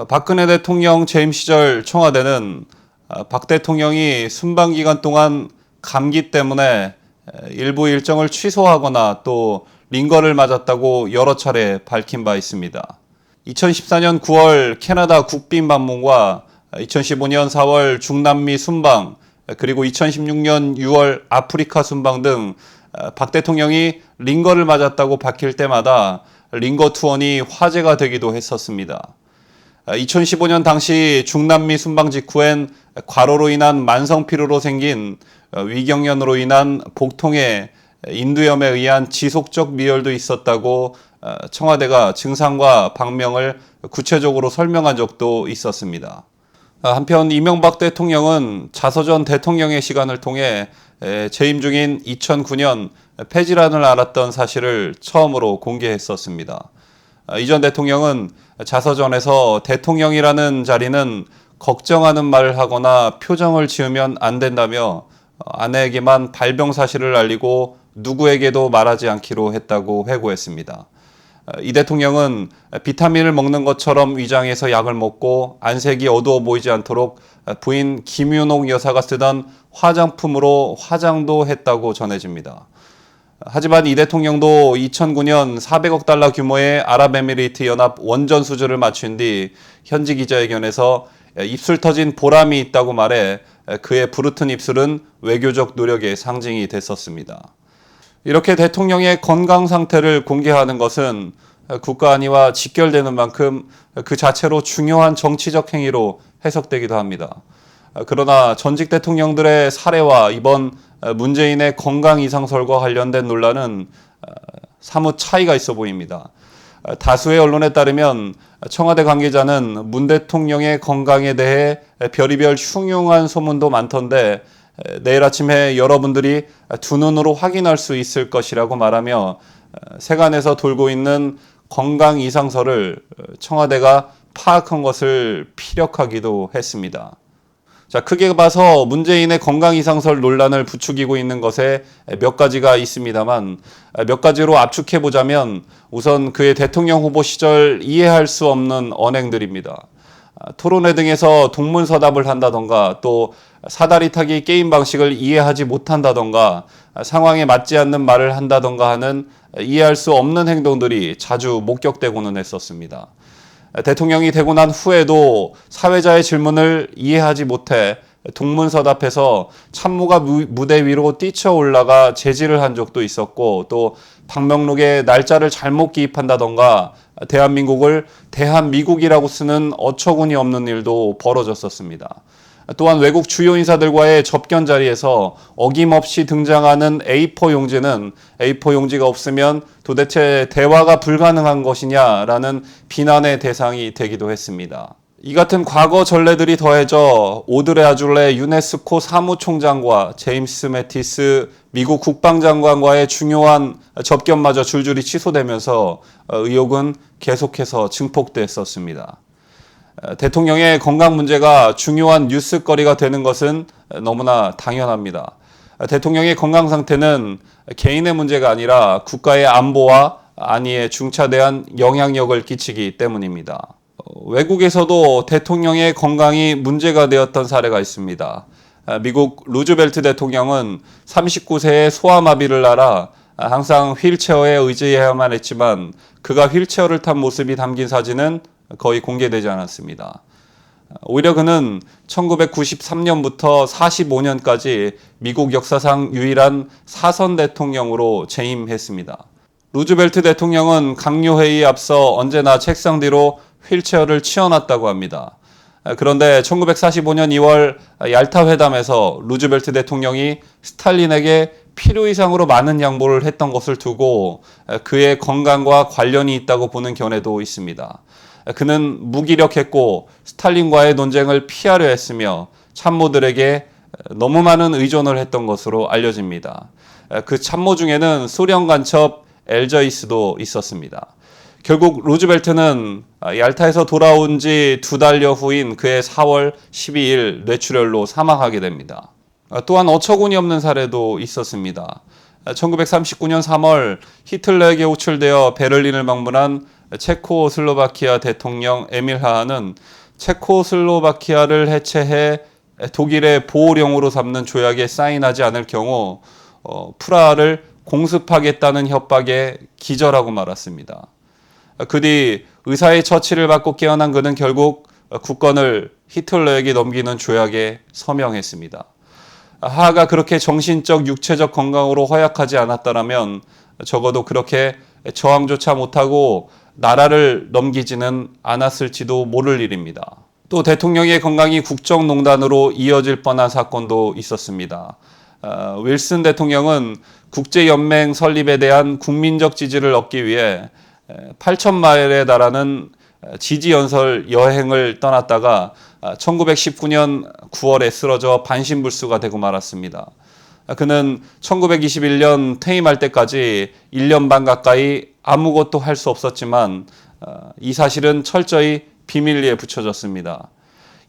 박근혜 대통령 재임 시절 청와대는 박 대통령이 순방 기간 동안 감기 때문에 일부 일정을 취소하거나 또 링거를 맞았다고 여러 차례 밝힌 바 있습니다. 2014년 9월 캐나다 국빈 방문과 2015년 4월 중남미 순방, 그리고 2016년 6월 아프리카 순방 등 박 대통령이 링거를 맞았다고 밝힐 때마다 링거 투혼이 화제가 되기도 했었습니다. 2015년 당시 중남미 순방 직후엔 과로로 인한 만성피로로 생긴 위경련으로 인한 복통에 인두염에 의한 지속적 미열도 있었다고 청와대가 증상과 방명을 구체적으로 설명한 적도 있었습니다. 한편 이명박 대통령은 자서전 대통령의 시간을 통해 재임 중인 2009년 폐질환을 앓았던 사실을 처음으로 공개했었습니다. 이전 대통령은 자서전에서 대통령이라는 자리는 걱정하는 말을 하거나 표정을 지으면 안 된다며 아내에게만 발병 사실을 알리고 누구에게도 말하지 않기로 했다고 회고했습니다. 이 대통령은 비타민을 먹는 것처럼 위장해서 약을 먹고 안색이 어두워 보이지 않도록 부인 김윤옥 여사가 쓰던 화장품으로 화장도 했다고 전해집니다. 하지만 이 대통령도 2009년 400억 달러 규모의 아랍에미리트 연합 원전 수주를 마친 뒤 현지 기자회견에서 입술 터진 보람이 있다고 말해 그의 부르튼 입술은 외교적 노력의 상징이 됐었습니다. 이렇게 대통령의 건강 상태를 공개하는 것은 국가 안위와 직결되는 만큼 그 자체로 중요한 정치적 행위로 해석되기도 합니다. 그러나 전직 대통령들의 사례와 이번 문재인의 건강 이상설과 관련된 논란은 사뭇 차이가 있어 보입니다. 다수의 언론에 따르면 청와대 관계자는 문 대통령의 건강에 대해 별의별 흉흉한 소문도 많던데 내일 아침에 여러분들이 두 눈으로 확인할 수 있을 것이라고 말하며 세간에서 돌고 있는 건강 이상설을 청와대가 파악한 것을 피력하기도 했습니다. 자, 크게 봐서 문재인의 건강 이상설 논란을 부추기고 있는 것에 몇 가지가 있습니다만 몇 가지로 압축해 보자면 우선 그의 대통령 후보 시절 이해할 수 없는 언행들입니다. 토론회 등에서 동문서답을 한다던가 또 사다리 타기 게임 방식을 이해하지 못한다던가 상황에 맞지 않는 말을 한다던가 하는 이해할 수 없는 행동들이 자주 목격되고는 했었습니다. 대통령이 되고 난 후에도 사회자의 질문을 이해하지 못해 동문서답해서 참모가 무대 위로 뛰쳐올라가 제지를 한 적도 있었고 또 방명록에 날짜를 잘못 기입한다던가 대한민국을 대한미국이라고 쓰는 어처구니 없는 일도 벌어졌었습니다. 또한 외국 주요 인사들과의 접견 자리에서 어김없이 등장하는 A4 용지는 A4 용지가 없으면 도대체 대화가 불가능한 것이냐라는 비난의 대상이 되기도 했습니다. 이 같은 과거 전례들이 더해져 오드레 아줄레 유네스코 사무총장과 제임스 매티스 미국 국방장관과의 중요한 접견마저 줄줄이 취소되면서 의혹은 계속해서 증폭됐었습니다. 대통령의 건강 문제가 중요한 뉴스거리가 되는 것은 너무나 당연합니다. 대통령의 건강 상태는 개인의 문제가 아니라 국가의 안보와 안위에 중차대한 영향력을 끼치기 때문입니다. 외국에서도 대통령의 건강이 문제가 되었던 사례가 있습니다. 미국 루즈벨트 대통령은 39세에 소아마비를 앓아 항상 휠체어에 의지해야만 했지만 그가 휠체어를 탄 모습이 담긴 사진은 거의 공개되지 않았습니다. 오히려 그는 1993년부터 45년까지 미국 역사상 유일한 사선 대통령으로 재임했습니다. 루즈벨트 대통령은 강요회의에 앞서 언제나 책상 뒤로 휠체어를 치워놨다고 합니다. 그런데 1945년 2월 얄타 회담에서 루즈벨트 대통령이 스탈린에게 필요 이상으로 많은 양보를 했던 것을 두고 그의 건강과 관련이 있다고 보는 견해도 있습니다. 그는 무기력했고 스탈린과의 논쟁을 피하려 했으며 참모들에게 너무 많은 의존을 했던 것으로 알려집니다. 그 참모 중에는 소련 간첩 엘저이스도 있었습니다. 결국 루즈벨트는 얄타에서 돌아온 지 2달여 후인 그해 4월 12일 뇌출혈로 사망하게 됩니다. 또한 어처구니 없는 사례도 있었습니다. 1939년 3월 히틀러에게 호출되어 베를린을 방문한 체코슬로바키아 대통령 에밀 하하는 체코슬로바키아를 해체해 독일의 보호령으로 삼는 조약에 사인하지 않을 경우 프라하를 공습하겠다는 협박에 기절하고 말았습니다. 그 뒤 의사의 처치를 받고 깨어난 그는 결국 국권을 히틀러에게 넘기는 조약에 서명했습니다. 하하가 그렇게 정신적, 육체적 건강으로 허약하지 않았다면 적어도 그렇게 저항조차 못하고 나라를 넘기지는 않았을지도 모를 일입니다. 또 대통령의 건강이 국정농단으로 이어질 뻔한 사건도 있었습니다. 윌슨 대통령은 국제연맹 설립에 대한 국민적 지지를 얻기 위해 8,000마일에 달하는 지지연설 여행을 떠났다가 1919년 9월에 쓰러져 반신불수가 되고 말았습니다. 그는 1921년 퇴임할 때까지 1년 반 가까이 아무것도 할 수 없었지만 이 사실은 철저히 비밀리에 붙여졌습니다.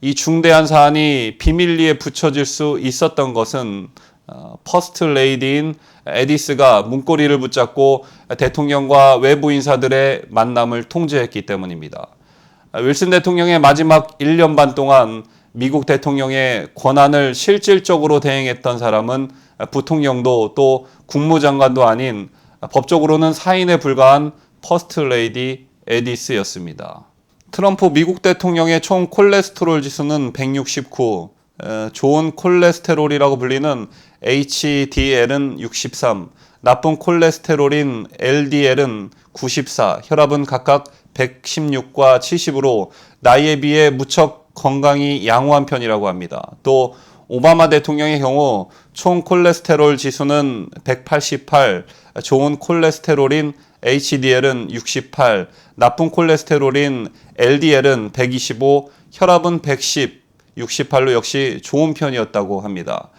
이 중대한 사안이 비밀리에 붙여질 수 있었던 것은 퍼스트 레이디인 에디스가 문고리를 붙잡고 대통령과 외부 인사들의 만남을 통제했기 때문입니다. 윌슨 대통령의 마지막 1년 반 동안 미국 대통령의 권한을 실질적으로 대행했던 사람은 부통령도 또 국무장관도 아닌 법적으로는 사인에 불과한 퍼스트 레이디 에디스였습니다. 트럼프 미국 대통령의 총 콜레스테롤 지수는 169, 좋은 콜레스테롤이라고 불리는 HDL은 63, 나쁜 콜레스테롤인 LDL은 94, 혈압은 각각 116과 70으로 나이에 비해 무척 건강이 양호한 편이라고 합니다. 또 오바마 대통령의 경우 총 콜레스테롤 지수는 188, 좋은 콜레스테롤인 HDL은 68, 나쁜 콜레스테롤인 LDL은 125, 혈압은 110, 68로 역시 좋은 편이었다고 합니다.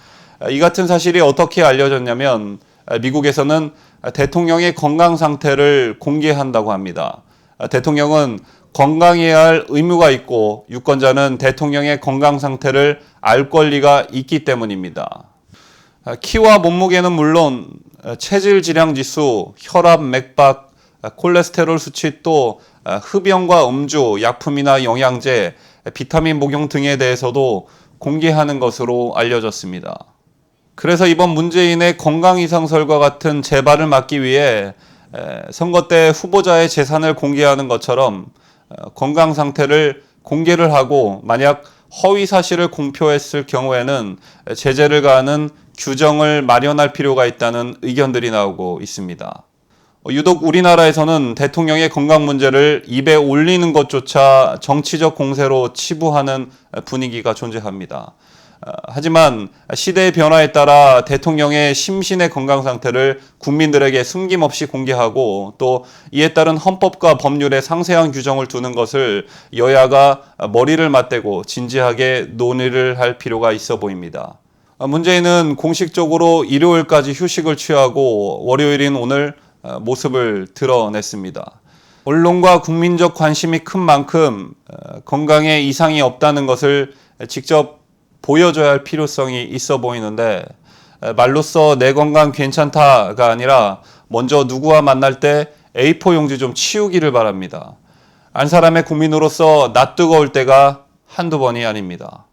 이 같은 사실이 어떻게 알려졌냐면 미국에서는 대통령의 건강 상태를 공개한다고 합니다. 대통령은 건강해야 할 의무가 있고 유권자는 대통령의 건강 상태를 알 권리가 있기 때문입니다. 키와 몸무게는 물론 체질 지량 지수, 혈압, 맥박, 콜레스테롤 수치 또 흡연과 음주, 약품이나 영양제, 비타민 복용 등에 대해서도 공개하는 것으로 알려졌습니다. 그래서 이번 문재인의 건강 이상설과 같은 재발을 막기 위해 선거 때 후보자의 재산을 공개하는 것처럼 건강 상태를 공개를 하고 만약 허위 사실을 공표했을 경우에는 제재를 가하는 규정을 마련할 필요가 있다는 의견들이 나오고 있습니다. 유독 우리나라에서는 대통령의 건강 문제를 입에 올리는 것조차 정치적 공세로 치부하는 분위기가 존재합니다. 하지만 시대의 변화에 따라 대통령의 심신의 건강 상태를 국민들에게 숨김없이 공개하고 또 이에 따른 헌법과 법률에 상세한 규정을 두는 것을 여야가 머리를 맞대고 진지하게 논의를 할 필요가 있어 보입니다. 문재인은 공식적으로 일요일까지 휴식을 취하고 월요일인 오늘 모습을 드러냈습니다. 언론과 국민적 관심이 큰 만큼 건강에 이상이 없다는 것을 직접 보여줘야 할 필요성이 있어 보이는데 말로써 내 건강 괜찮다가 아니라 먼저 누구와 만날 때 A4 용지 좀 치우기를 바랍니다. 안 사람의 국민으로서 낯뜨거울 때가 한두 번이 아닙니다.